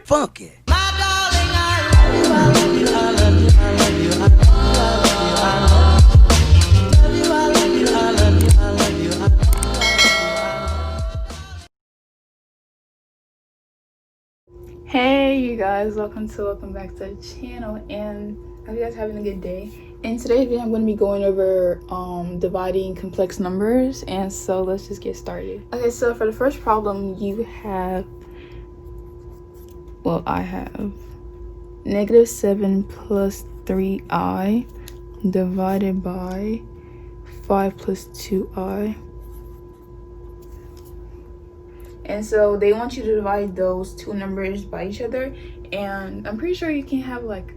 funky. Hey you guys, welcome back to the channel, and I hope you guys are having a good day. In today's video I'm going to be going over dividing complex numbers, and so let's just get started. Okay, so for the first problem you have, well, I have -7 plus 3i divided by 5 plus 2i. And so they want you to divide those two numbers by each other, and I'm pretty sure you can have like,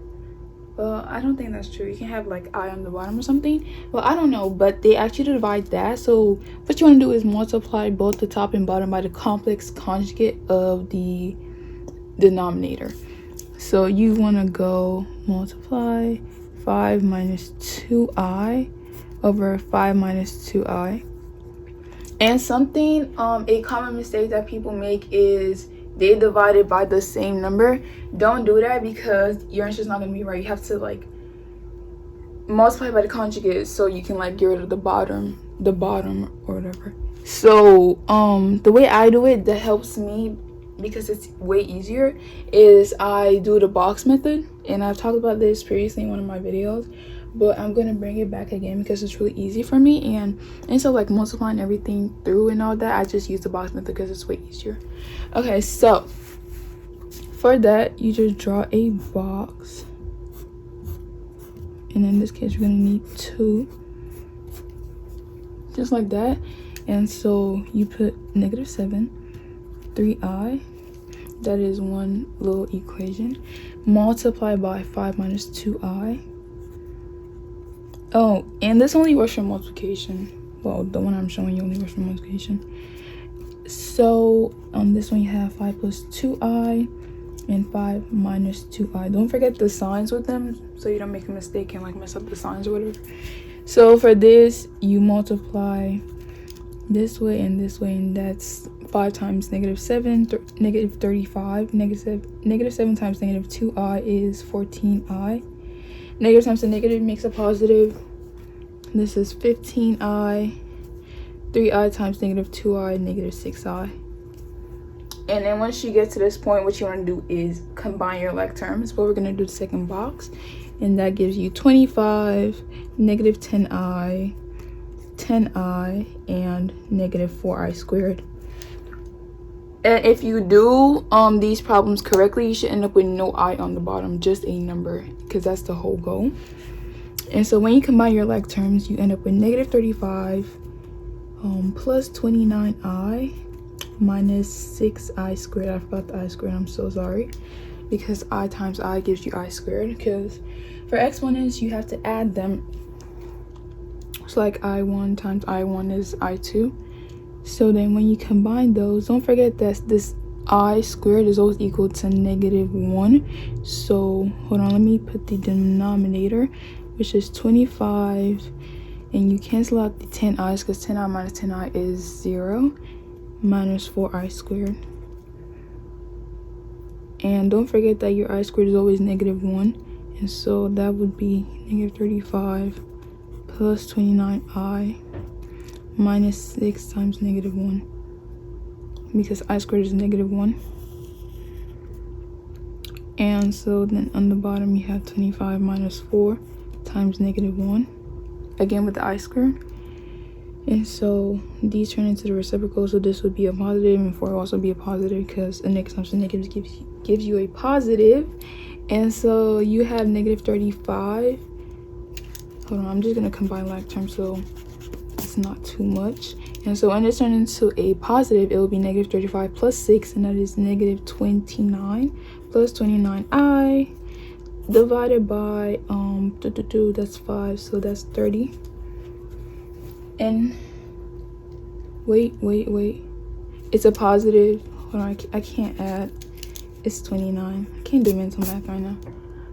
well, I don't think that's true, you can have like I on the bottom or something. Well, I don't know, but they ask you to divide that. So what you want to do is multiply both the top and bottom by the complex conjugate of the denominator. So you want to go multiply 5 minus 2i over 5 minus 2i. And something, a common mistake that people make is they divide it by the same number. Don't do that because your answer is not going to be right. You have to like multiply by the conjugate so you can like get rid of the bottom or whatever. So the way I do it that helps me, because it's way easier, is I do the box method, and I've talked about this previously in one of my videos, but I'm gonna bring it back again because it's really easy for me. And instead of like multiplying everything through and all that, I just use the box method because it's way easier. Okay, so for that you just draw a box, and in this case you're gonna need 2, just like that. And so you put -7, 3i, that is one little equation, multiply by 5 minus 2i. Oh, and this only works for multiplication. Well, the one I'm showing you only works for multiplication. So on this one you have 5 plus 2i and 5 minus 2i. Don't forget the signs with them so you don't make a mistake and like mess up the signs or whatever. So for this you multiply this way, and that's 5 times -7, -35. -7 times -2i is 14i. Negative times a negative makes a positive. This is 15i. 3i times -2i, -6i. And then once you get to this point, what you want to do is combine your like terms. But we're going to do the second box, and that gives you 25, -10i, 10i, and -4i squared. And if you do these problems correctly, you should end up with no I on the bottom, just a number, because that's the whole goal. And so when you combine your like terms, you end up with -35 plus 29i minus 6i squared. I forgot the I squared, I'm so sorry, because I times I gives you I squared, because for exponents you have to add them. It's like I1 times I1 is I2. So then when you combine those, don't forget that this I squared is always equal to -1. So hold on, let me put the denominator, which is 25, and you cancel out the 10i's because 10i minus 10i is 0, minus 4i squared. And don't forget that your I squared is always -1, and so that would be -35 plus 29i minus 6 times -1, because I squared is -1. And so then on the bottom you have 25 minus 4 times -1, again with the I squared. And so these turn into the reciprocal, so this would be a positive, and 4 will also be a positive because a negative times a negative gives you a positive. And so you have -35. Hold on, I'm just gonna combine like terms so it's not too much. And so when it's turned into a positive, it will be -35 plus 6, and that is -29 plus 29i divided by that's 5, so that's 30. And wait, it's a positive. Hold on, I can't add. It's 29. I can't do mental math right now.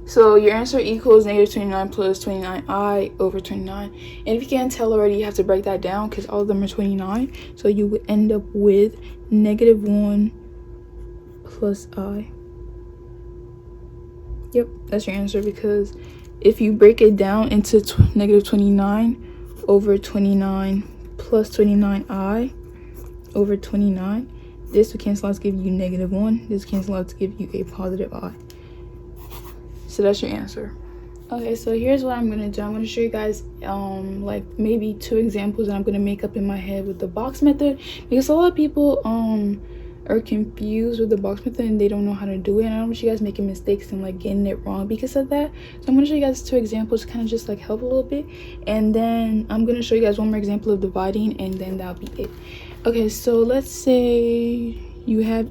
So your answer equals -29 plus 29i over 29. And if you can't tell already, you have to break that down because all of them are 29. So you would end up with -1 plus I. Yep, that's your answer, because if you break it down into negative 29 over 29 plus 29i over 29, this will cancel out to give you negative 1. This cancel out to give you a positive I. So that's your answer. Okay, so here's what I'm gonna do. I'm gonna show you guys like maybe 2 examples that I'm gonna make up in my head with the box method, because a lot of people are confused with the box method and they don't know how to do it, and I don't want you guys making mistakes and like getting it wrong because of that. So I'm gonna show you guys 2 examples, kind of just like help a little bit, and then I'm gonna show you guys one more example of dividing, and then that'll be it. Okay, so let's say you have,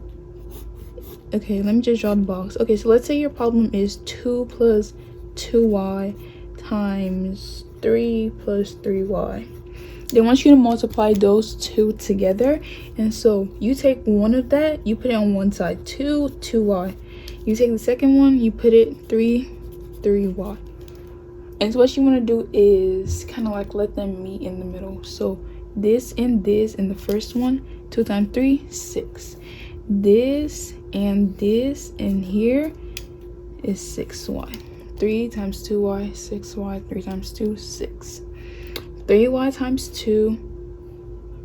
okay, let me just draw the box. Okay, so let's say your problem is 2 plus 2y times 3 plus 3y. They want you to multiply those 2 together, and so you take one of that, you put it on one side, 2y. You take the second one, you put it 3y. And so what you want to do is kind of like let them meet in the middle. So this and this in the first one, 2 times 3, 6. This and this in here is 6y. 3 times 2y, 6y. 3 times 2, 6. 3y times 2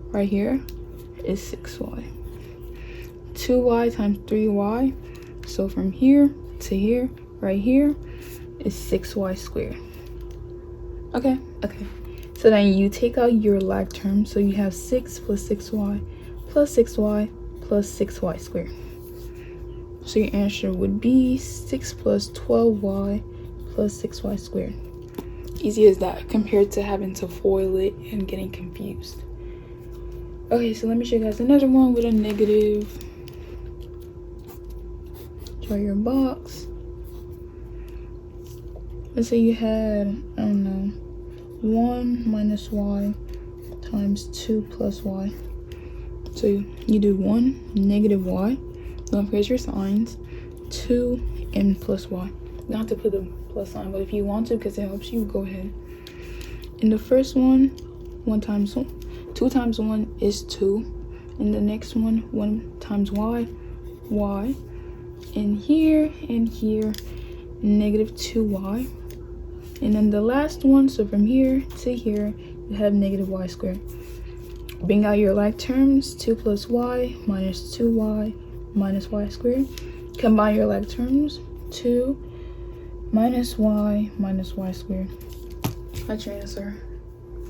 right here is 6y. 2y times 3y, so from here to here, right here, is 6y squared. Okay. So then you take out your like term, so you have 6 plus 6y plus 6y plus 6y squared. So your answer would be 6 plus 12y plus 6y squared. Easy as that, compared to having to FOIL it and getting confused. Okay, so let me show you guys another one with a negative. Draw your box. Let's say you had, I don't know, 1 minus y times 2 plus y. So you do 1 negative y, don't forget your signs, 2 and plus y. You don't have to put the plus sign, but if you want to, because it helps you, go ahead. In the first one, 1 times 1, 2 times 1 is 2. In the next one, 1 times y, y. And here, negative 2y. And then the last one, so from here to here, you have negative y squared. Bring out your like terms, 2 plus y minus 2y minus y squared. Combine your like terms, 2 minus y squared. That's your answer.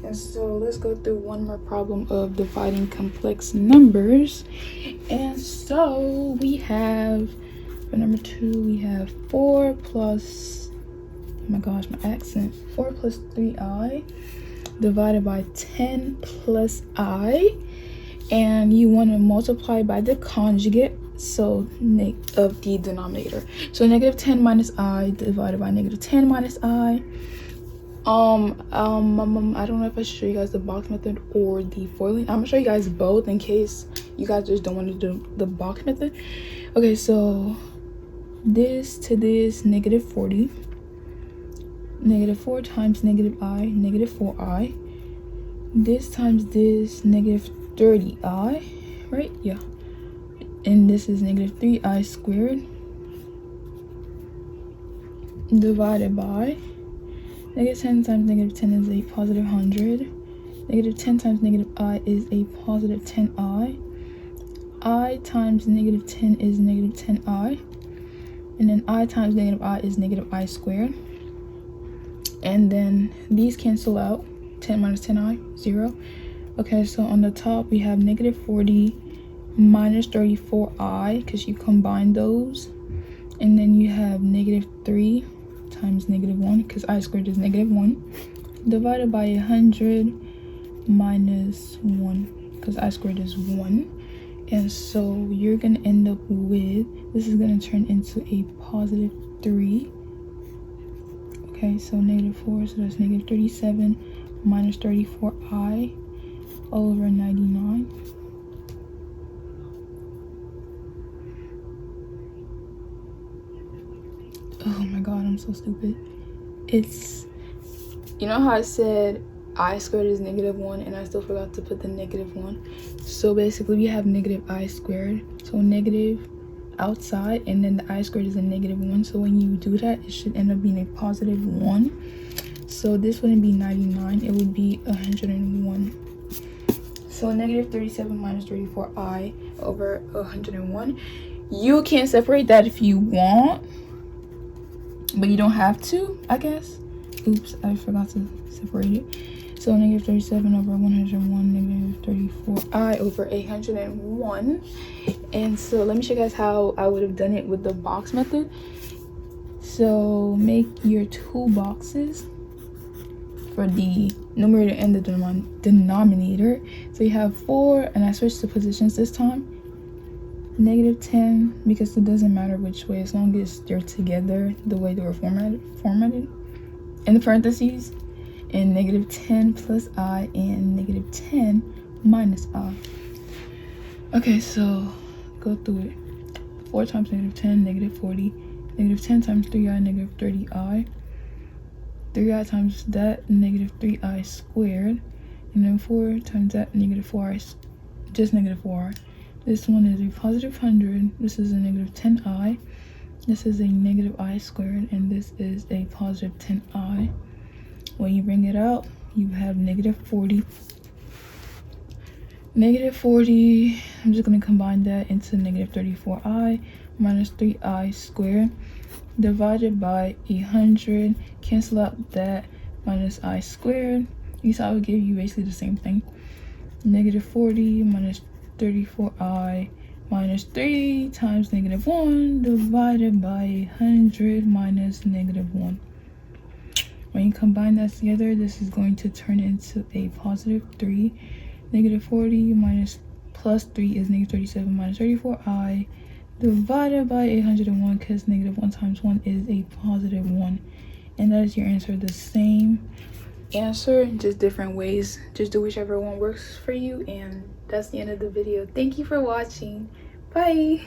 And so let's go through one more problem of dividing complex numbers. And so we have, for number 2, we have 4 plus, oh my gosh, my accent, 4 plus 3i divided by 10 plus I, and you want to multiply by the conjugate, so of the denominator. So negative 10 minus I divided by negative 10 minus I. I don't know if I should show you guys the box method or the foiling. I'm gonna show you guys both in case you guys just don't want to do the box method. Okay, so this to this, negative 40. Negative 4 times negative I, negative 4i. This times this, negative 30i, right? Yeah. And this is negative 3i squared divided by negative 10 times negative 10 is a positive 100. Negative 10 times negative I is a positive 10i. I times negative 10 is negative 10i. And then I times negative I is negative I squared. And then these cancel out. 10 minus 10i, 0. Okay, so on the top we have negative 40 minus 34i, because you combine those. And then you have negative 3 times negative 1, because I squared is negative 1, divided by 100 minus 1, because I squared is 1. And so you're going to end up with, this is going to turn into a positive 3. Okay, so negative 4, so that's negative 37 minus 34i over 99. Oh my god, I'm so stupid. It's, you know how I said I squared is negative 1 and I still forgot to put the negative 1? So basically we have negative I squared. So negative outside, and then the I squared is a -1. So when you do that, it should end up being a +1. So this wouldn't be 99, it would be 101. So -37 minus 34i over 101. You can separate that if you want, but you don't have to, I guess. Oops, I forgot to separate it. So -37 over 101, -34i over 101. And so let me show you guys how I would have done it with the box method. So make your two boxes for the numerator and the denominator. So you have 4, and I switched the positions this time. -10, because it doesn't matter which way, as long as they're together the way they were formatted in the parentheses. And -10 plus I and -10 minus I. Okay, so go through it. 4 times -10, -40. -10 times 3i, -30i. 3i times that, -3i squared. And then 4 times that, -4i, just -4i. This one is a +100. This is a -10i. This is a -I squared. And this is a +10i. When you bring it out, you have -40. -40, I'm just going to combine that into -34i minus 3i squared divided by 100. Cancel out that minus I squared. You saw I would give you basically the same thing. -40 minus 34i minus 3 times -1 divided by 100 minus -1. When you combine that together, this is going to turn into a +3. -40 minus plus 3 is -37 minus 34i divided by 101, because -1 times 1 is a +1. And that is your answer. The same answer, just different ways. Just do whichever one works for you. And that's the end of the video. Thank you for watching. Bye.